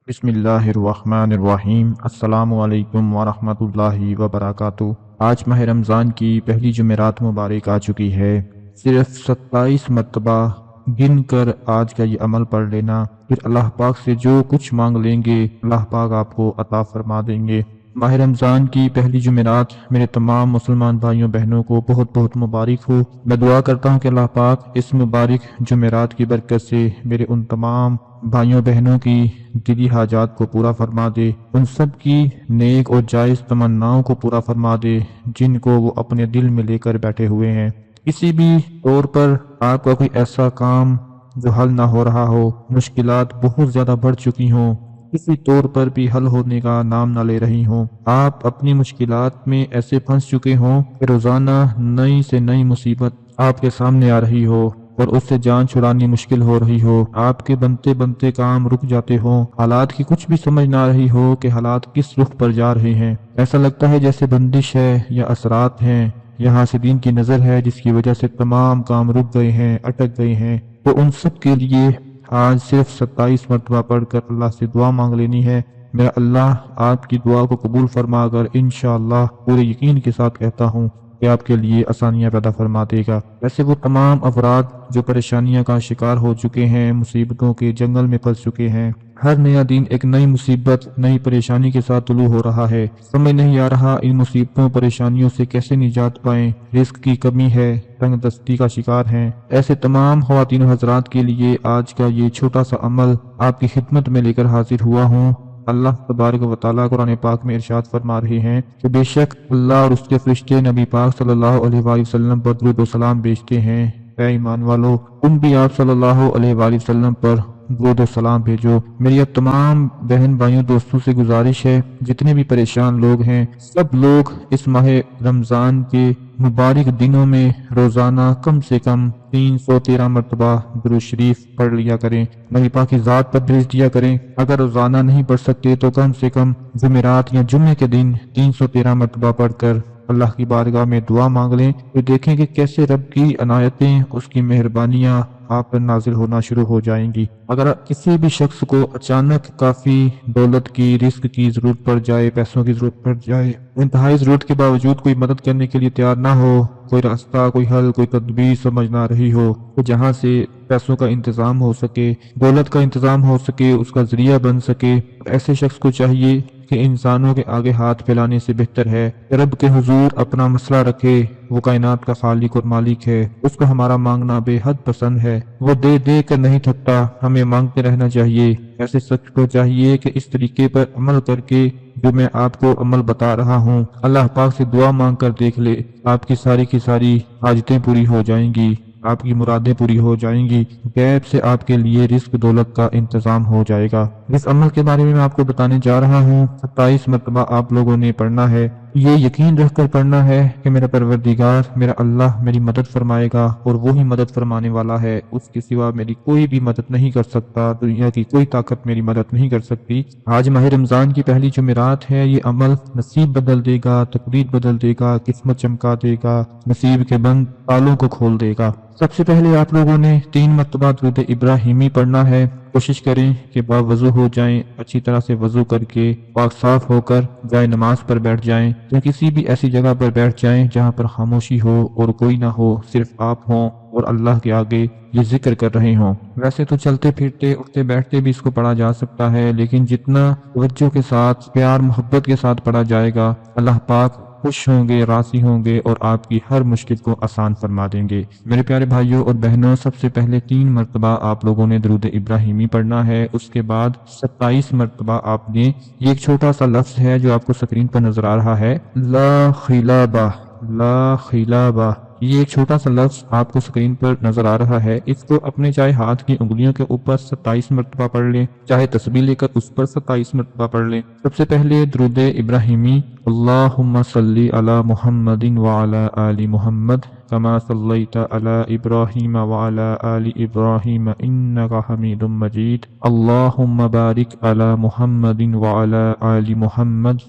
بسم اللہ الرحمن الرحیم۔ السلام علیکم ورحمۃ اللہ وبرکاتہ۔ آج ماہ رمضان کی پہلی جمعرات مبارک آ چکی ہے۔ صرف 27 مرتبہ گن کر آج کا یہ عمل پڑھ لینا، پھر اللہ پاک سے جو کچھ مانگ لیں گے اللہ پاک آپ کو عطا فرما دیں گے۔ ماہ رمضان کی پہلی جمعرات میرے تمام مسلمان بھائیوں بہنوں کو بہت بہت مبارک ہو۔ میں دعا کرتا ہوں کہ اللہ پاک اس مبارک جمعرات کی برکت سے میرے ان تمام بھائیوں بہنوں کی دلی حاجات کو پورا فرما دے، ان سب کی نیک اور جائز تمناؤں کو پورا فرما دے جن کو وہ اپنے دل میں لے کر بیٹھے ہوئے ہیں۔ کسی بھی طور پر آپ کا کوئی ایسا کام جو حل نہ ہو رہا ہو، مشکلات بہت زیادہ بڑھ چکی ہوں، کسی طور پر بھی حل ہونے کا نام نہ لے رہی ہوں، آپ اپنی مشکلات میں ایسے پھنس چکے ہوں کہ روزانہ نئی سے نئی مصیبت آپ کے سامنے آ رہی ہو اور اس سے جان چھڑانی مشکل ہو رہی ہو، آپ کے بنتے بنتے کام رک جاتے ہوں، حالات کی کچھ بھی سمجھ نہ رہی ہو کہ حالات کس رخ پر جا رہے ہیں، ایسا لگتا ہے جیسے بندش ہے یا اثرات ہیں یا حاسدین کی نظر ہے جس کی وجہ سے تمام کام رک گئے ہیں، اٹک گئے ہیں، تو ان سب کے لیے آج صرف 27 مرتبہ پڑھ کر اللہ سے دعا مانگ لینی ہے۔ میرا اللہ آپ کی دعا کو قبول فرما کر انشاءاللہ پورے یقین کے ساتھ کہتا ہوں کہ آپ کے لیے آسانیاں پیدا فرما دے گا۔ ایسے وہ تمام افراد جو پریشانیاں کا شکار ہو چکے ہیں، مصیبتوں کے جنگل میں پھنس چکے ہیں، ہر نیا دن ایک نئی مصیبت نئی پریشانی کے ساتھ طلوع ہو رہا ہے، سمجھ نہیں آ رہا ان مصیبتوں پریشانیوں سے کیسے نجات پائیں، رزق کی کمی ہے، تنگ دستی کا شکار ہیں، ایسے تمام خواتین و حضرات کے لیے آج کا یہ چھوٹا سا عمل آپ کی خدمت میں لے کر حاضر ہوا ہوں۔ اللہ تبارک و تعالیٰ قرآن پاک میں ارشاد فرما رہے ہیں کہ بے شک اللہ اور اس کے فرشتے نبی پاک صلی اللہ علیہ وآلہ وسلم پر درود و سلام بھیجتے ہیں۔ اے ایمان والو، تم بھی آپ صلی اللہ علیہ وآلہ وسلم پر درود و سلام بھیجو۔ میری اب تمام بہن بھائیوں دوستوں سے گزارش ہے، جتنے بھی پریشان لوگ ہیں سب لوگ اس ماہ رمضان کے مبارک دنوں میں روزانہ کم سے کم 313 مرتبہ درود شریف پڑھ لیا کریں، نبی پاک کی ذات پر بھیج دیا کریں۔ اگر روزانہ نہیں پڑھ سکتے تو کم سے کم جمعرات یا جمعے کے دن 313 مرتبہ پڑھ کر اللہ کی بارگاہ میں دعا مانگ لیں، تو دیکھیں کہ کیسے رب کی عنایتیں، اس کی مہربانیاں آپ پر نازل ہونا شروع ہو جائیں گی۔ اگر کسی بھی شخص کو اچانک کافی دولت کی، رزق کی ضرورت پڑ جائے، پیسوں کی ضرورت پڑ جائے، انتہائی ضرورت کے باوجود کوئی مدد کرنے کے لیے تیار نہ ہو، کوئی راستہ، کوئی حل، کوئی تدبیر سمجھ نہ رہی ہو، تو جہاں سے پیسوں کا انتظام ہو سکے، دولت کا انتظام ہو سکے، اس کا ذریعہ بن سکے، ایسے شخص کو چاہیے کہ انسانوں کے آگے ہاتھ پھیلانے سے بہتر ہے کہ رب کے حضور اپنا مسئلہ رکھے۔ وہ کائنات کا خالق اور مالک ہے، اس کو ہمارا مانگنا بے حد پسند ہے، وہ دے دے کر نہیں تھکتا، ہمیں مانگتے رہنا چاہیے۔ ایسے شخص کو چاہیے کہ اس طریقے پر عمل کر کے جو میں آپ کو عمل بتا رہا ہوں، اللہ پاک سے دعا مانگ کر دیکھ لے، آپ کی ساری کی ساری حاجتیں پوری ہو جائیں گی، آپ کی مرادیں پوری ہو جائیں گی، غیب سے آپ کے لیے رزق دولت کا انتظام ہو جائے گا۔ اس عمل کے بارے میں آپ کو بتانے جا رہا ہوں، 27 مرتبہ آپ لوگوں نے پڑھنا ہے، یہ یقین رکھ کر پڑھنا ہے کہ میرا پروردگار، میرا اللہ میری مدد فرمائے گا، اور وہی مدد فرمانے والا ہے، اس کے سوا میری کوئی بھی مدد نہیں کر سکتا، دنیا کی کوئی طاقت میری مدد نہیں کر سکتی۔ آج ماہ رمضان کی پہلی جمعرات ہے، یہ عمل نصیب بدل دے گا، تقدیر بدل دے گا، قسمت چمکا دے گا، نصیب کے بند تالوں کو کھول دے گا۔ سب سے پہلے آپ لوگوں نے 3 مرتبہ درود ابراہیمی پڑھنا ہے۔ کوشش کریں کہ باوضو ہو جائیں، اچھی طرح سے وضو کر کے پاک صاف ہو کر جائے نماز پر بیٹھ جائیں، یا کسی بھی ایسی جگہ پر بیٹھ جائیں جہاں پر خاموشی ہو اور کوئی نہ ہو، صرف آپ ہوں اور اللہ کے آگے یہ ذکر کر رہے ہوں۔ ویسے تو چلتے پھرتے اٹھتے بیٹھتے بھی اس کو پڑھا جا سکتا ہے، لیکن جتنا توجہ کے ساتھ، پیار محبت کے ساتھ پڑھا جائے گا، اللہ پاک خوش ہوں گے، راضی ہوں گے اور آپ کی ہر مشکل کو آسان فرما دیں گے۔ میرے پیارے بھائیوں اور بہنوں، سب سے پہلے 3 مرتبہ آپ لوگوں نے درود ابراہیمی پڑھنا ہے، اس کے بعد 27 مرتبہ آپ نے، یہ ایک چھوٹا سا لفظ ہے جو آپ کو سکرین پر نظر آ رہا ہے، لا خلابہ، لا خلابہ، یہ ایک چھوٹا سا لفظ آپ کو سکرین پر نظر آ رہا ہے، اس کو اپنے چاہے ہاتھ کی انگلیوں کے اوپر 27 مرتبہ پڑھ لیں، چاہے تسبیح لے کر اس پر 27 مرتبہ پڑھ لیں۔ سب سے پہلے درود ابراہیمی، اللہم صلی علی محمد وعلی آل محمد کما صلیت علی ابراہیم وعلی آل ابراہیم انک حمید مجید، اللہم بارک علی محمد وعلی آل محمد